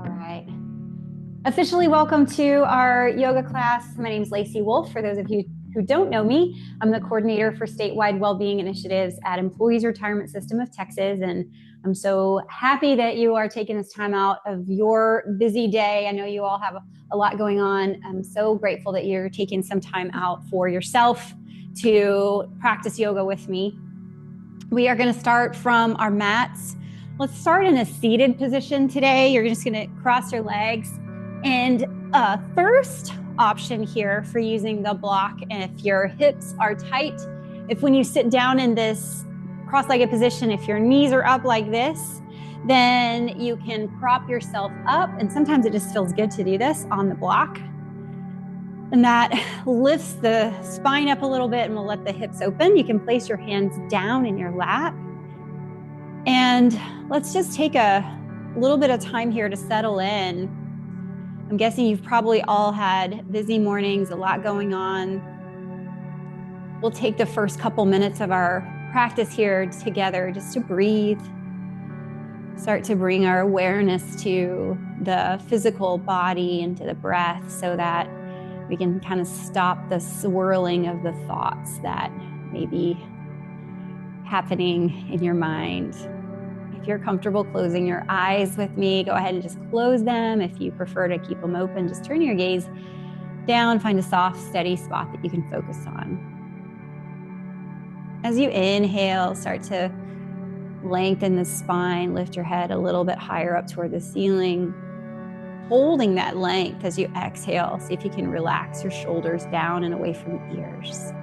All right. Officially welcome to our yoga class. My name is Lacy Wolf. For those of you who don't know me, I'm the coordinator for statewide well-being initiatives at Employees Retirement System of Texas. And I'm so happy that you are taking this time out of your busy day. I know you all have a lot going on. I'm so grateful that you're taking some time out for yourself to practice yoga with me. We are going to start from our mats. Let's start in a seated position today. You're just going to cross your legs. And first option here for using the block, if your hips are tight, if when you sit down in this cross-legged position, if your knees are up like this, then you can prop yourself up. And sometimes it just feels good to do this on the block. And that lifts the spine up a little bit and will let the hips open. You can place your hands down in your lap. And let's just take a little bit of time here to settle in. I'm guessing you've probably all had busy mornings, a lot going on. We'll take the first couple minutes of our practice here together just to breathe. Start to bring our awareness to the physical body and to the breath so that we can kind of stop the swirling of the thoughts that may be happening in your mind. If you're comfortable closing your eyes with me, go ahead and just close them. If you prefer to keep them open, just turn your gaze down, find a soft, steady spot that you can focus on. As you inhale, start to lengthen the spine, lift your head a little bit higher up toward the ceiling. Holding that length as you exhale, see if you can relax your shoulders down and away from the ears.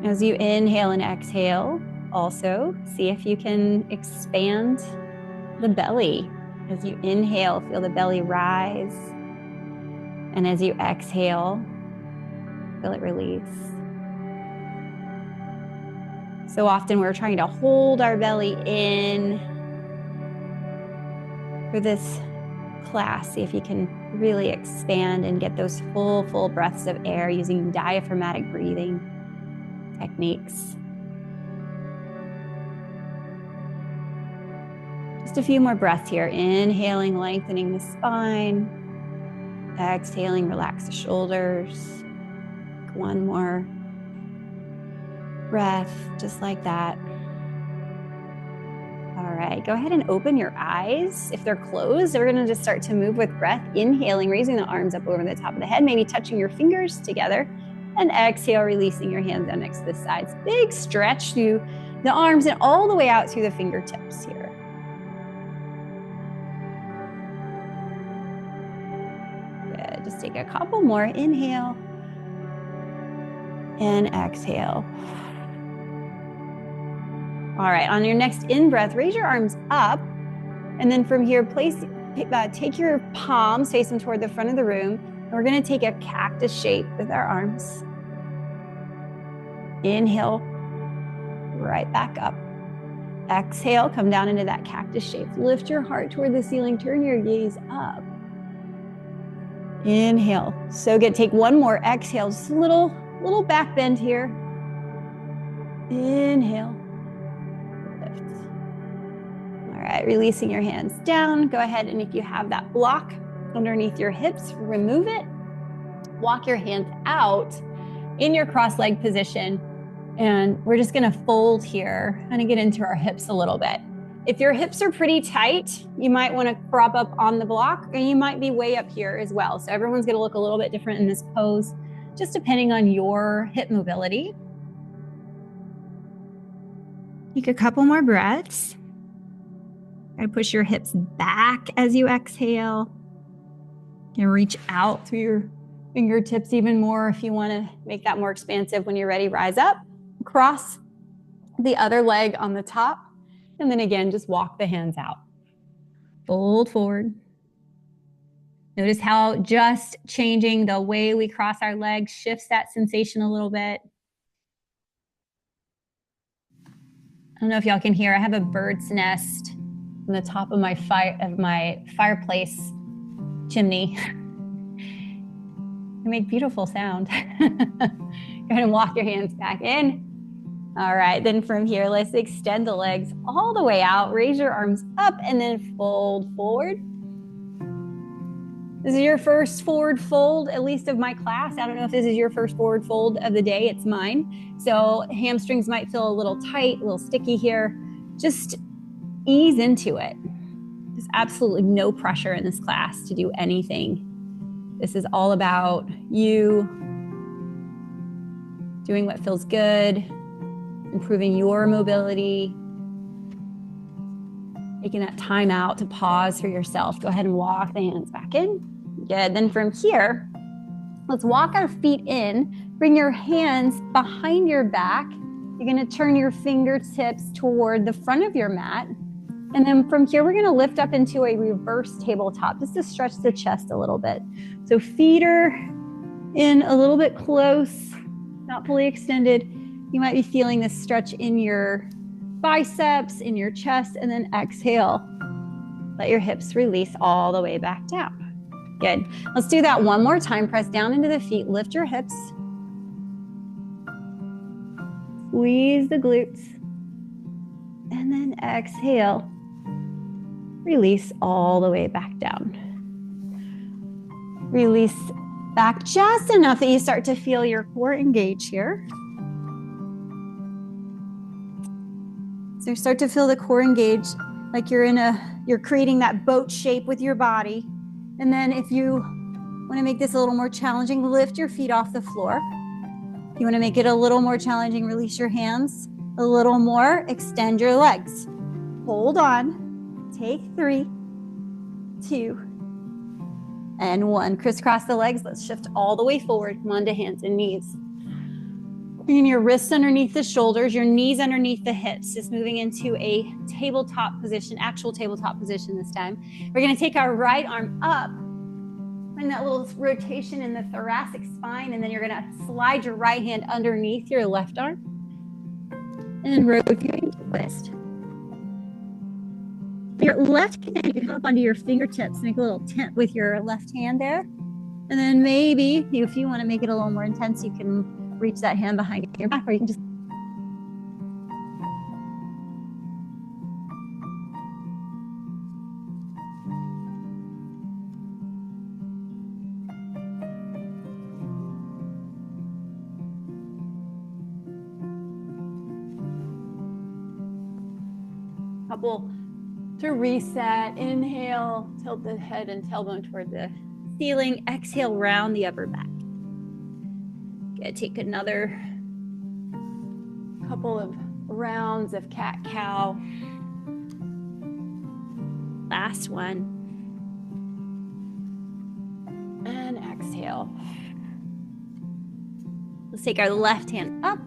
As you inhale and exhale, also see if you can expand the belly. As you inhale, feel the belly rise. And as you exhale, feel it release. So often we're trying to hold our belly in. For this class, see if you can really expand and get those full breaths of air using diaphragmatic breathing techniques. Just a few more breaths here. Inhaling, lengthening the spine. Exhaling, relax the shoulders. One more breath, just like that. All right, go ahead and open your eyes. If they're closed, we're gonna just start to move with breath. Inhaling, raising the arms up over the top of the head, maybe touching your fingers together. And exhale, releasing your hands down next to the sides. Big stretch through the arms and all the way out through the fingertips here. Good, just take a couple more. Inhale and exhale. All right, on your next in-breath, raise your arms up. And then from here, take your palms, face them toward the front of the room. And we're gonna take a cactus shape with our arms. Inhale, right back up. Exhale, come down into that cactus shape. Lift your heart toward the ceiling, turn your gaze up. Inhale, so good. Take one more, exhale, just a little back bend here. Inhale. All right, releasing your hands down. Go ahead and if you have that block underneath your hips, remove it. Walk your hands out in your cross-legged position. And we're just gonna fold here, kind of get into our hips a little bit. If your hips are pretty tight, you might wanna prop up on the block, and you might be way up here as well. So everyone's gonna look a little bit different in this pose, just depending on your hip mobility. Take a couple more breaths. Try to push your hips back as you exhale. You can reach out through your fingertips even more if you want to make that more expansive. When you're ready, rise up, cross the other leg on the top, and then again, just walk the hands out. Fold forward. Notice how just changing the way we cross our legs shifts that sensation a little bit. I don't know if y'all can hear, I have a bird's nest on the top of my fireplace chimney. They make beautiful sound. Go ahead and walk your hands back in. All right, then from here, let's extend the legs all the way out. Raise your arms up and then fold forward. This is your first forward fold, at least of my class. I don't know if this is your first forward fold of the day. It's mine. So hamstrings might feel a little tight, a little sticky here. Just ease into it. There's absolutely no pressure in this class to do anything. This is all about you doing what feels good, improving your mobility, taking that time out to pause for yourself. Go ahead and walk the hands back in. Good. Then from here, let's walk our feet in. Bring your hands behind your back. You're going to turn your fingertips toward the front of your mat. And then from here, we're going to lift up into a reverse tabletop just to stretch the chest a little bit. So feet are in a little bit close, not fully extended. You might be feeling this stretch in your biceps, in your chest, and then exhale. Let your hips release all the way back down. Good. Let's do that one more time. Press down into the feet, lift your hips. Squeeze the glutes. And then exhale. Release all the way back down. Release back just enough that you start to feel your core engage here. So you start to feel the core engage like you're creating that boat shape with your body. And then if you want to make this a little more challenging, lift your feet off the floor. If you want to make it a little more challenging, release your hands a little more, extend your legs. Hold on, take 3, 2, and 1. Crisscross the legs, let's shift all the way forward. Come on to hands and knees. Bringing your wrists underneath the shoulders, your knees underneath the hips, just moving into a tabletop position, actual tabletop position this time. We're gonna take our right arm up, find that little rotation in the thoracic spine, and then you're gonna slide your right hand underneath your left arm, and then rotating to twist. Your left hand, you can hop onto your fingertips, make a little tent with your left hand there. And then maybe, if you wanna make it a little more intense, you can reach that hand behind your back, or you can just couple to reset. Inhale, tilt the head and tailbone toward the ceiling. Exhale, round the upper back. Good. Take another couple of rounds of cat-cow. Last one. And exhale. Let's take our left hand up.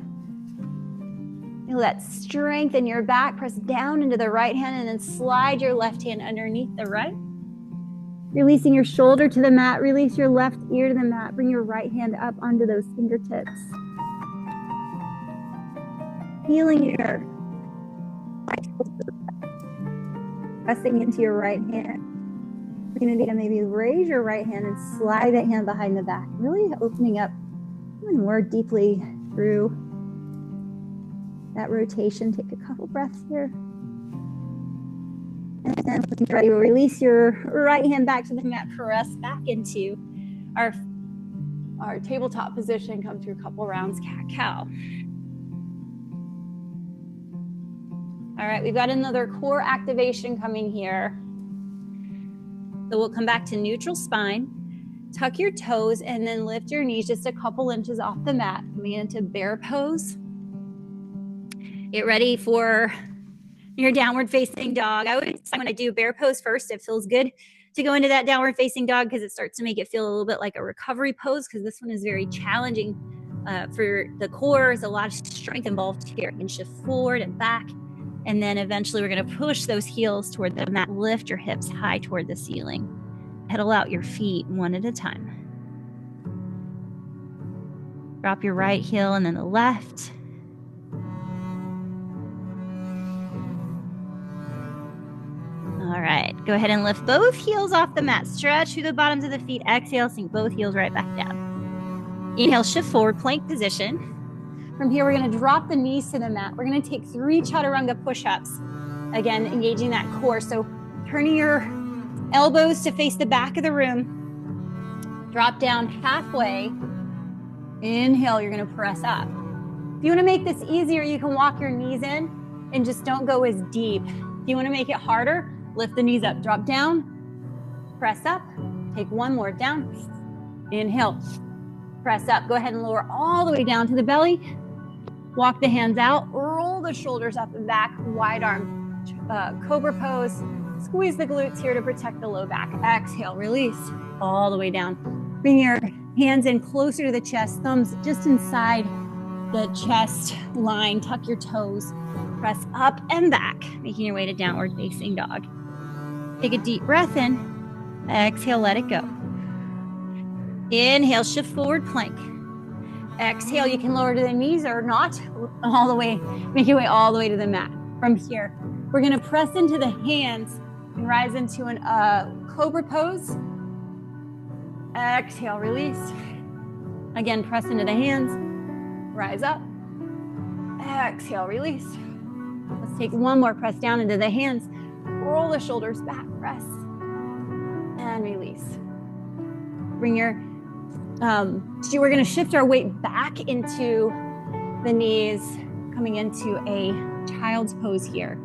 Feel that strength in your back. Press down into the right hand and then slide your left hand underneath the right. Releasing your shoulder to the mat. Release your left ear to the mat. Bring your right hand up onto those fingertips. Feeling your right shoulder. Pressing into your right hand. You're going to maybe raise your right hand and slide that hand behind the back. Really opening up even more deeply through that rotation. Take a couple breaths here. And then when you're ready, we'll release your right hand back to the mat, press back into our tabletop position, come through a couple rounds, cat-cow. All right, we've got another core activation coming here. So we'll come back to neutral spine, tuck your toes, and then lift your knees just a couple inches off the mat, coming into bear pose. Get ready for your downward facing dog. I always find when I do bear pose first, it feels good to go into that downward facing dog because it starts to make it feel a little bit like a recovery pose, because this one is very challenging for the core. There's a lot of strength involved here. You can shift forward and back, and then eventually we're going to push those heels toward the mat. Lift your hips high toward the ceiling. Pedal out your feet one at a time. Drop your right heel and then the left. All right, go ahead and lift both heels off the mat. Stretch through the bottoms of the feet. Exhale, sink both heels right back down. Inhale, shift forward, plank position. From here, we're gonna drop the knees to the mat. We're gonna take 3 chaturanga push-ups. Again, engaging that core. So turning your elbows to face the back of the room. Drop down halfway. Inhale, you're gonna press up. If you wanna make this easier, you can walk your knees in and just don't go as deep. If you wanna make it harder, lift the knees up, drop down, press up, take 1 more down. Inhale, press up. Go ahead and lower all the way down to the belly. Walk the hands out, roll the shoulders up and back, wide arm, cobra pose. Squeeze the glutes here to protect the low back. Exhale, release all the way down. Bring your hands in closer to the chest, thumbs just inside the chest line. Tuck your toes, press up and back, making your way to downward facing dog. Take a deep breath in, exhale, let it go. Inhale, shift forward, plank. Exhale, you can lower to the knees or not, all the way, make your way all the way to the mat. From here, we're gonna press into the hands and rise into an cobra pose. Exhale, release. Again, press into the hands, rise up. Exhale, release. Let's take 1 more press down into the hands. Roll the shoulders back, press, and release. Bring your, we're gonna shift our weight back into the knees, coming into a child's pose here.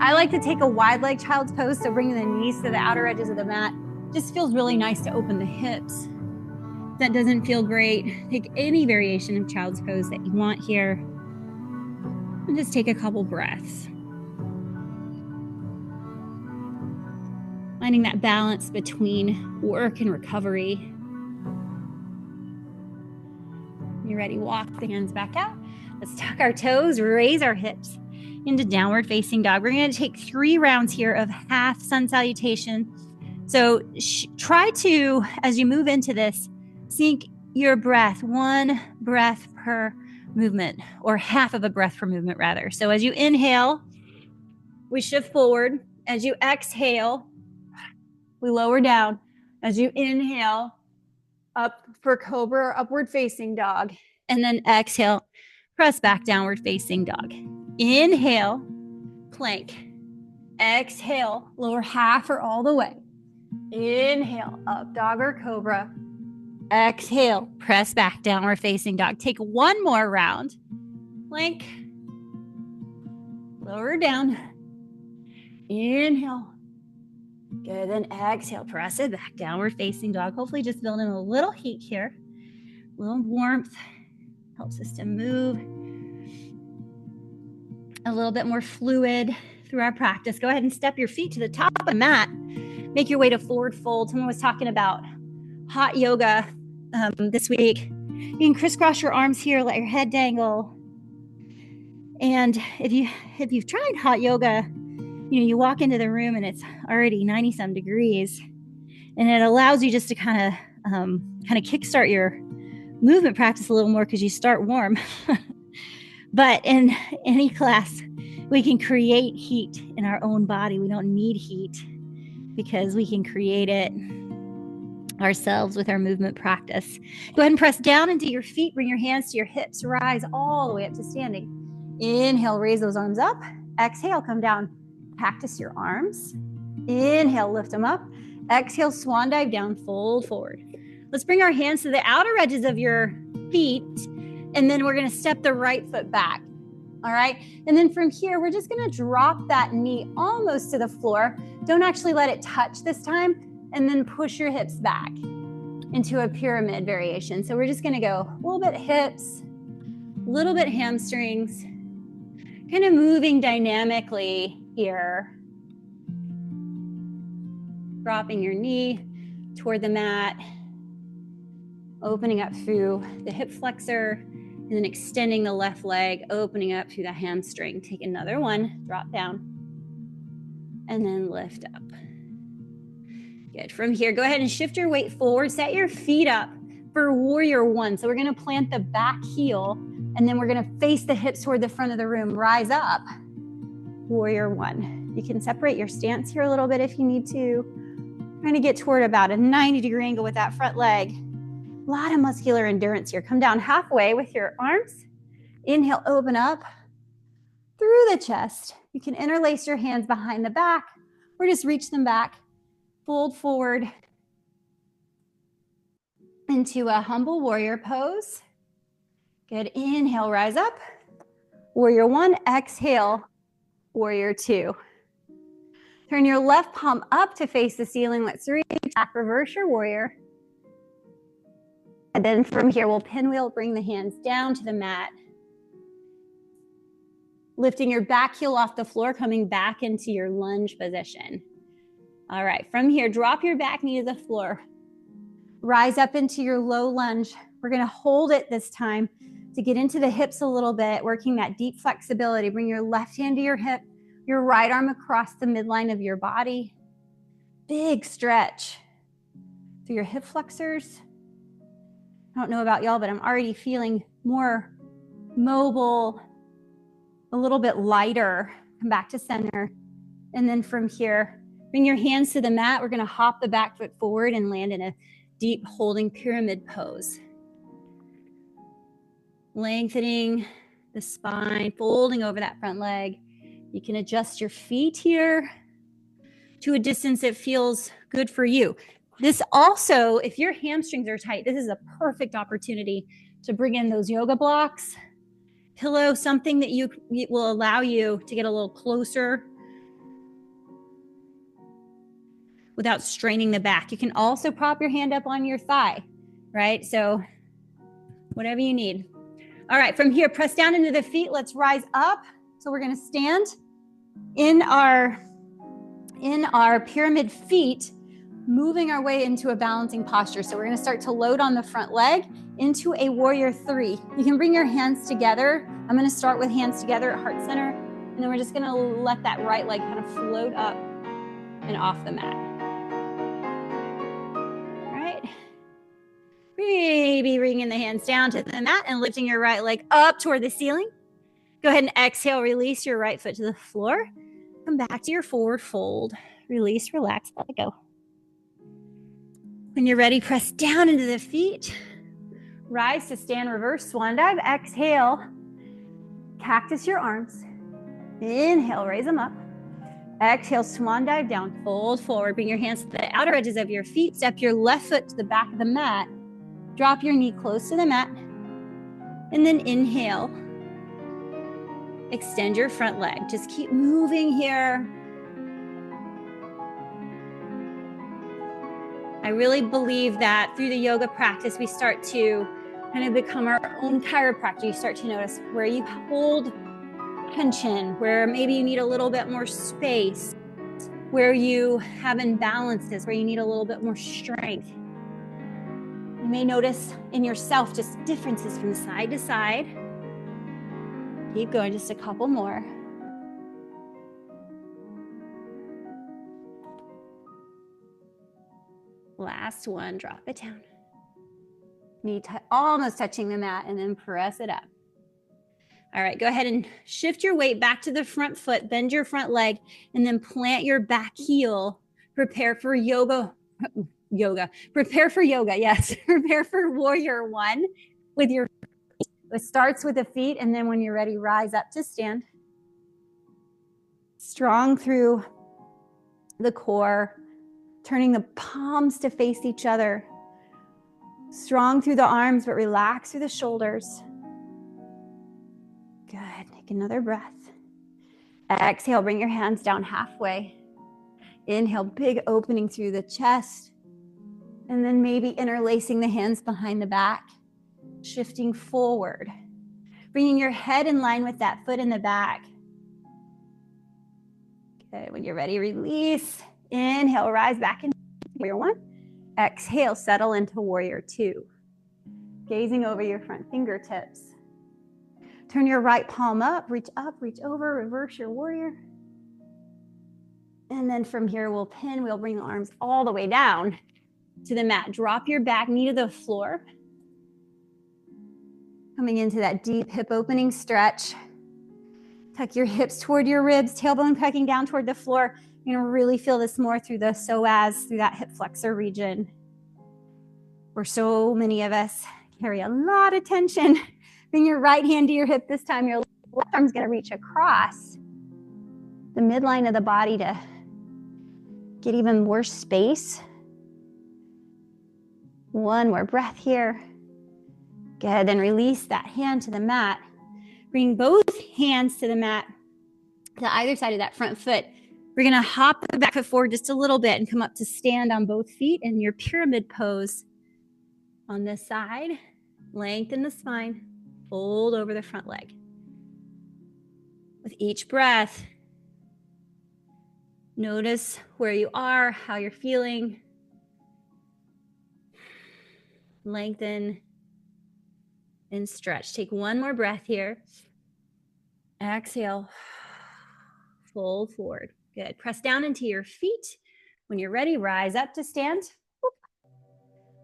I like to take a wide leg child's pose, so bringing the knees to the outer edges of the mat. Just feels really nice to open the hips. If that doesn't feel great, take any variation of child's pose that you want here. And just take a couple breaths. Finding that balance between work and recovery. You're ready, walk the hands back out. Let's tuck our toes, raise our hips into downward facing dog. We're going to take 3 rounds here of half sun salutation. So try to, as you move into this, sync your breath, 1 breath per movement, or half of a breath per movement rather. So as you inhale, we shift forward. As you exhale, we lower down. As you inhale, up for cobra or upward facing dog. And then exhale, press back, downward facing dog. Inhale, plank. Exhale, lower half or all the way. Inhale, up dog or cobra. Exhale, press back, downward facing dog. Take 1 more round. Plank. Lower down. Inhale. Good, then exhale, press it back, downward facing dog. Hopefully just building a little heat here. A little warmth. Helps us to move a little bit more fluid through our practice. Go ahead and step your feet to the top of the mat. Make your way to forward fold. Someone was talking about hot yoga this week. You can crisscross your arms here, let your head dangle. And if you've tried hot yoga, you walk into the room and it's already 90-some degrees, and it allows you just to kind of kickstart your movement practice a little more because you start warm. But in any class, we can create heat in our own body. We don't need heat because we can create it ourselves with our movement practice. Go ahead and press down into your feet. Bring your hands to your hips. Rise all the way up to standing. Inhale, raise those arms up. Exhale, come down. Cactus your arms. Inhale, lift them up. Exhale, swan dive down, fold forward. Let's bring our hands to the outer edges of your feet, and then we're going to step the right foot back. All right. And then from here, we're just going to drop that knee almost to the floor. Don't actually let it touch this time. And then push your hips back into a pyramid variation. So we're just going to go a little bit hips, a little bit hamstrings, kind of moving dynamically here. Dropping your knee toward the mat, opening up through the hip flexor, and then extending the left leg, opening up through the hamstring. Take another one, drop down, and then lift up. Good. From here, go ahead and shift your weight forward. Set your feet up for warrior 1. So we're going to plant the back heel, and then we're going to face the hips toward the front of the room. Rise up, warrior 1. You can separate your stance here a little bit if you need to. Trying to get toward about a 90-degree angle with that front leg. A lot of muscular endurance here. Come down halfway with your arms. Inhale, open up through the chest. You can interlace your hands behind the back or just reach them back. Fold forward into a humble warrior pose. Good. Inhale, rise up. Warrior one. Exhale, warrior two. Turn your left palm up to face the ceiling. Let's reach back, reverse your warrior. And then from here, we'll pinwheel, bring the hands down to the mat. Lifting your back heel off the floor, coming back into your lunge position. All right, from here, drop your back knee to the floor. Rise up into your low lunge. We're gonna hold it this time to get into the hips a little bit, working that deep flexibility. Bring your left hand to your hip, your right arm across the midline of your body. Big stretch through your hip flexors. I don't know about y'all, but I'm already feeling more mobile, a little bit lighter. Come back to center. And then from here, bring your hands to the mat. We're gonna hop the back foot forward and land in a deep holding pyramid pose. Lengthening the spine, folding over that front leg. You can adjust your feet here to a distance that feels good for you. This also, if your hamstrings are tight, this is a perfect opportunity to bring in those yoga blocks, pillow, something that will allow you to get a little closer without straining the back. You can also prop your hand up on your thigh, right? So whatever you need. All right, from here, press down into the feet. Let's rise up. So we're gonna stand in our pyramid feet, moving our way into a balancing posture. So we're gonna start to load on the front leg into a warrior three. You can bring your hands together. I'm gonna start with hands together at heart center, and then we're just gonna let that right leg kind of float up and off the mat. All right. Maybe bringing the hands down to the mat and lifting your right leg up toward the ceiling. Go ahead and exhale, release your right foot to the floor. Come back to your forward fold. Release, relax, let it go. When you're ready, press down into the feet. Rise to stand, reverse swan dive. Exhale, cactus your arms. Inhale, raise them up. Exhale, swan dive down, fold forward. Bring your hands to the outer edges of your feet. Step your left foot to the back of the mat. Drop your knee close to the mat. And then inhale. Extend your front leg. Just keep moving here. I really believe that through the yoga practice, we start to kind of become our own chiropractor. You start to notice where you hold tension, where maybe you need a little bit more space, where you have imbalances, where you need a little bit more strength. You may notice in yourself just differences from side to side. Keep going, just a couple more. Last one, drop it down. Knee almost touching the mat, and then press it up. All right, go ahead and shift your weight back to the front foot, bend your front leg, and then plant your back heel. Prepare for yoga. Prepare for yoga, yes. Prepare for warrior one with your feet. It starts with the feet, and then when you're ready, rise up to stand. Strong through the core, turning the palms to face each other. Strong through the arms, but relax through the shoulders. Good, take another breath. Exhale, bring your hands down halfway. Inhale, big opening through the chest. And then maybe interlacing the hands behind the back, shifting forward. Bringing your head in line with that foot in the back. Good, when you're ready, release. Inhale, rise back into warrior one. Exhale, settle into warrior two. Gazing over your front fingertips. Turn your right palm up, reach over, reverse your warrior. And then from here, we'll bring the arms all the way down to the mat. Drop your back knee to the floor. Coming into that deep hip opening stretch. Tuck your hips toward your ribs, tailbone tucking down toward the floor. You're gonna really feel this more through the psoas, through that hip flexor region, where so many of us carry a lot of tension Bring your right hand to your hip this time. Your left arm's going to reach across the midline of the body to get even more space. One more breath here. Good, then release that hand to the mat. Bring both hands to the mat, to either side of that front foot. We're gonna hop the back foot forward just a little bit and come up to stand on both feet in your pyramid pose. On this side, lengthen the spine, fold over the front leg. With each breath, notice where you are, how you're feeling. Lengthen and stretch. Take one more breath here. Exhale, fold forward. Good. Press down into your feet. When you're ready, rise up to stand.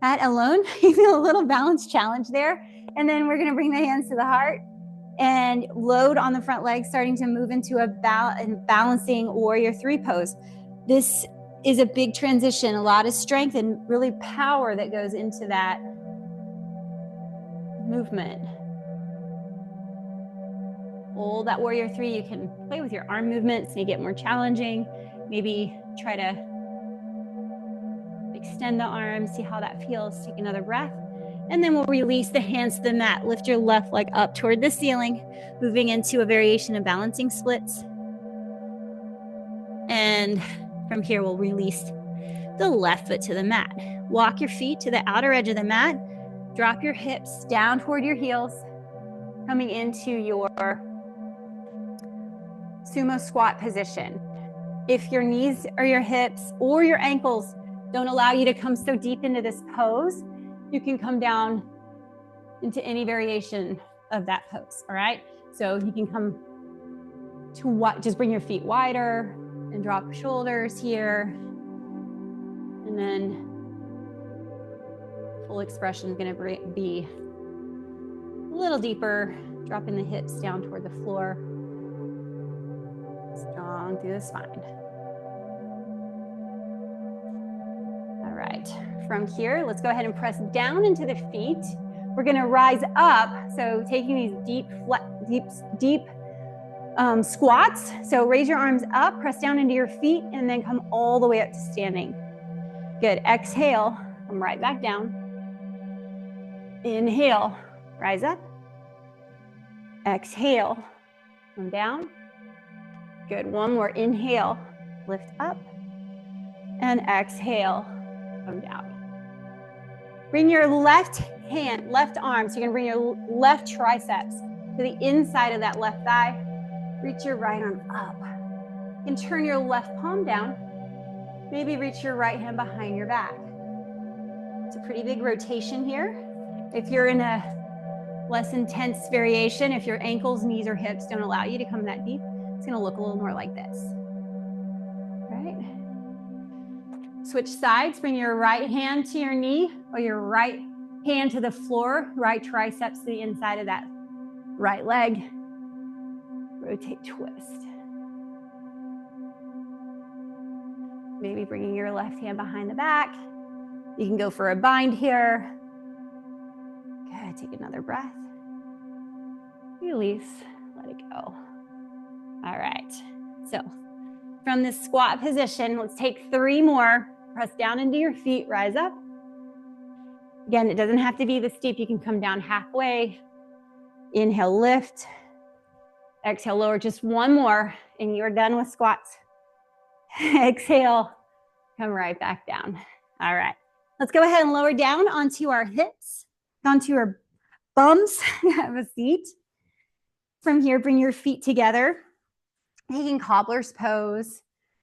That alone, you feel a little balance challenge there. And then we're gonna bring the hands to the heart and load on the front leg, starting to move into a balancing warrior three pose. This is a big transition, a lot of strength and really power that goes into that movement. Hold that warrior three. You can play with your arm movements, make it more challenging. Maybe try to extend the arms, see how that feels. Take another breath. And then we'll release the hands to the mat. Lift your left leg up toward the ceiling, moving into a variation of balancing splits. And from here, we'll release the left foot to the mat. Walk your feet to the outer edge of the mat. Drop your hips down toward your heels, coming into your sumo squat position. If your knees or your hips or your ankles don't allow you to come so deep into this pose, you can come down into any variation of that pose, all right? So you can come to what, just bring your feet wider and drop shoulders here. And then full expression is gonna be a little deeper, dropping the hips down toward the floor. Strong through the spine. All right, from here, let's go ahead and press down into the feet. We're gonna rise up, so taking these deep squats. So raise your arms up, press down into your feet, and then come all the way up to standing. Good, exhale, come right back down. Inhale, rise up. Exhale, come down. Good, one more, inhale, lift up. And exhale, come down. Bring your left hand, left arm, so you're gonna bring your left triceps to the inside of that left thigh. Reach your right arm up. You can turn your left palm down. Maybe reach your right hand behind your back. It's a pretty big rotation here. If you're in a less intense variation, if your ankles, knees, or hips don't allow you to come that deep, it's gonna look a little more like this. Right? Switch sides, bring your right hand to your knee or your right hand to the floor, right triceps to the inside of that right leg. Rotate, twist. Maybe bringing your left hand behind the back. You can go for a bind here. Good, take another breath. Release, let it go. All right, so from this squat position, let's take 3 more. Press down into your feet, rise up. Again, it doesn't have to be this steep. You can come down halfway. Inhale, lift. Exhale, lower. Just one more, and you're done with squats. Exhale, come right back down. All right, let's go ahead and lower down onto our hips, onto our bums. Have a seat. From here, bring your feet together. Taking cobbler's pose.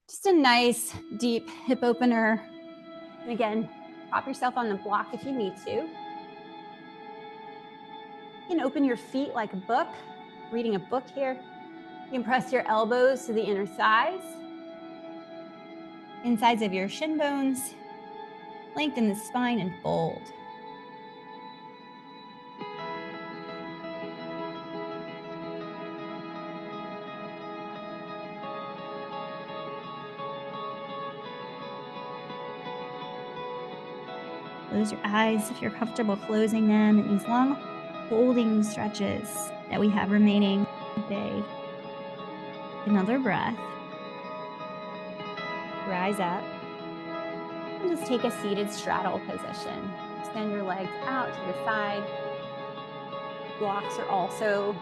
Just a nice, deep hip opener. And again, prop yourself on the block if you need to. You can open your feet like a book, reading a book here. You can press your elbows to the inner thighs, insides of your shin bones. Lengthen the spine and fold. Close your eyes if you're comfortable closing them in these long holding stretches that we have remaining today. Another breath. Rise up. And just take a seated straddle position. Extend your legs out to the side. Blocks are also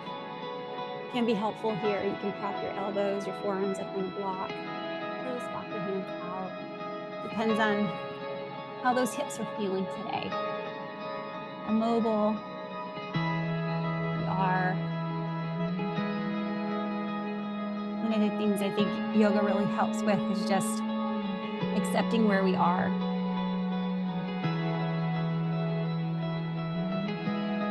can be helpful here. You can prop your elbows, your forearms up on the block. Or just walk your hands out. Depends on how those hips are feeling today. Immobile. We are. One of the things I think yoga really helps with is just accepting where we are.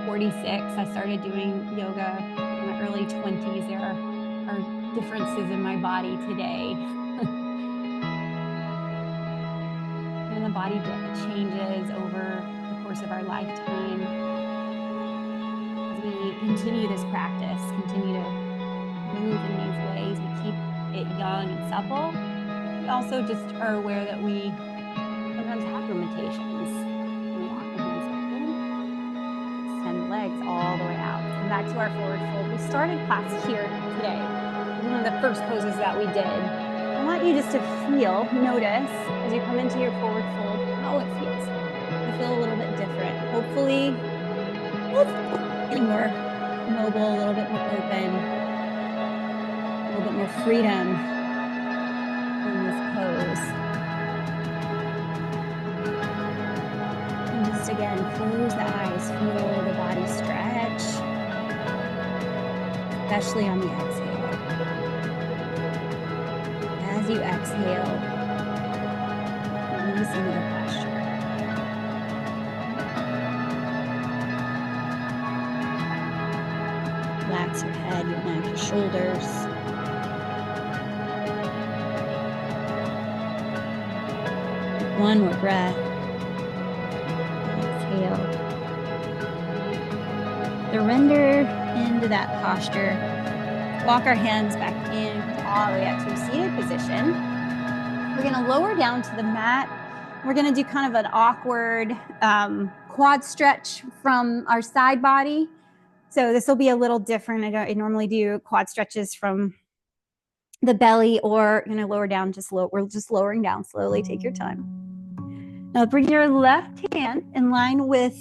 46, I started doing yoga in my early 20s. There are differences in my body today. And the body changes over the course of our lifetime. As we continue this practice, continue to move in these ways, we keep it young and supple. We also just are aware that we sometimes have limitations. We walk the hands up in, extend the legs all the way out. Come back to our forward fold. We started class here today. It was one of the first poses that we did. I want you just to notice as you come into your forward fold, how it feels. You feel a little bit different. Hopefully, more mobile, a little bit more open, a little bit more freedom in this pose. And just again, close the eyes, feel the body stretch, especially on the exhale. As you exhale, release into the posture. Relax your head, your neck, your shoulders. One more breath. Exhale. Surrender into that posture. Walk our hands back in all the way up to a seated position. We're going to lower down to the mat. We're going to do kind of an awkward quad stretch from our side body. So this will be a little different. I normally do quad stretches from the belly or lower down. We're just lowering down slowly. Take your time. Now bring your left hand in line with,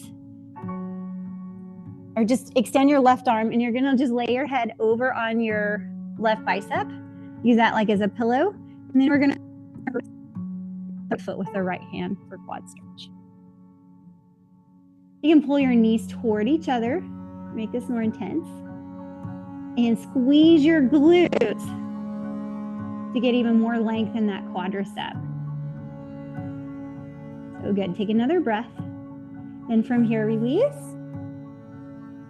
or just extend your left arm, and you're gonna just lay your head over on your left bicep. Use that like as a pillow. And then we're gonna the foot with the right hand for quad stretch. You can pull your knees toward each other, make this more intense, and squeeze your glutes to get even more length in that quadricep. So good. Take another breath. Then from here, release.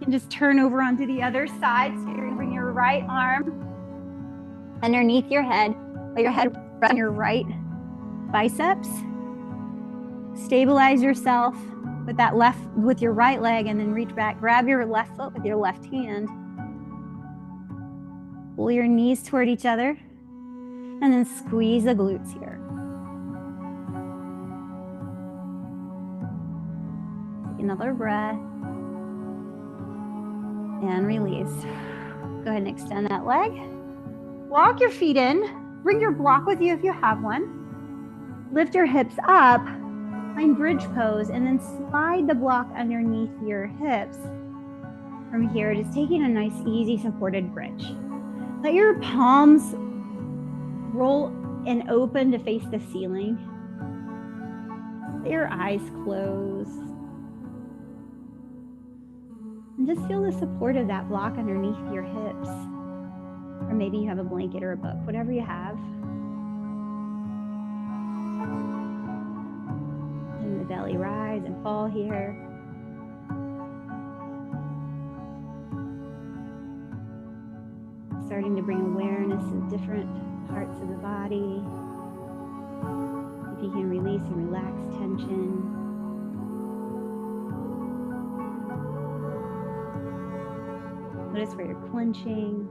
You can just turn over onto the other side. So you're going to bring your right arm underneath your head. Let your head rest on your right biceps. Stabilize yourself with your right leg, and then reach back. Grab your left foot with your left hand. Pull your knees toward each other, and then squeeze the glutes here. Another breath and release. Go ahead and extend that leg. Walk your feet in. Bring your block with you if you have one. Lift your hips up, find bridge pose, and then slide the block underneath your hips. From here, just taking a nice, easy, supported bridge. Let your palms roll and open to face the ceiling. Let your eyes close. And just feel the support of that block underneath your hips. Or maybe you have a blanket or a book, whatever you have. And the belly rise and fall here. Starting to bring awareness to different parts of the body. If you can release and relax tension. Notice where you're clenching.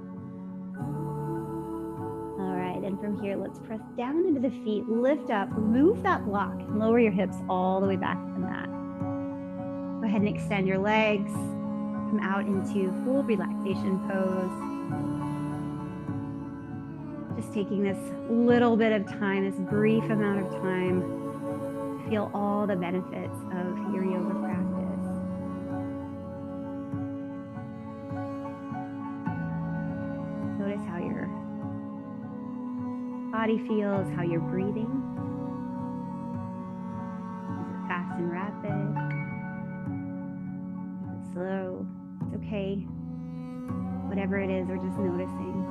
All right, and from here, let's press down into the feet, lift up, remove that block, and lower your hips all the way back to the mat. Go ahead and extend your legs. Come out into full relaxation pose. Just taking this little bit of time, this brief amount of time, to feel all the benefits of your yoga practice. Notice how your body feels, how you're breathing. Is it fast and rapid? Is it slow? It's okay. Whatever it is, we're just noticing.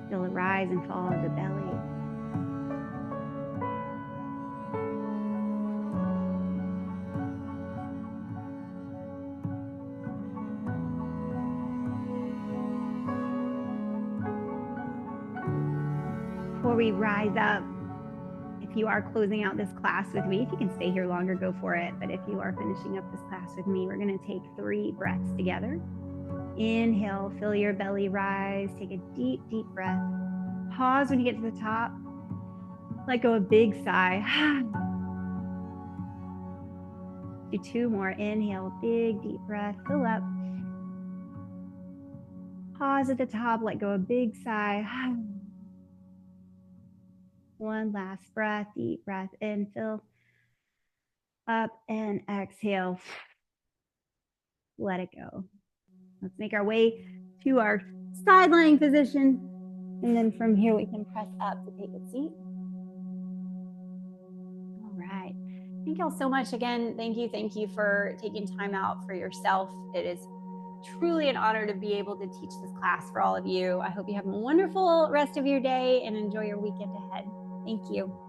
Feel the rise and fall of the belly. Before we rise up, if you are closing out this class with me, if you can stay here longer, go for it. But if you are finishing up this class with me, we're going to take 3 breaths together. Inhale, feel your belly rise. Take a deep, deep breath. Pause when you get to the top. Let go a big sigh. Do 2 more. Inhale, big, deep breath. Fill up. Pause at the top. Let go a big sigh. One last breath. Deep breath in. Fill up and exhale. Let it go. Let's make our way to our side lying position. And then from here, we can press up to take a seat. All right. Thank you all so much. Again, thank you for taking time out for yourself. It is truly an honor to be able to teach this class for all of you. I hope you have a wonderful rest of your day and enjoy your weekend ahead. Thank you.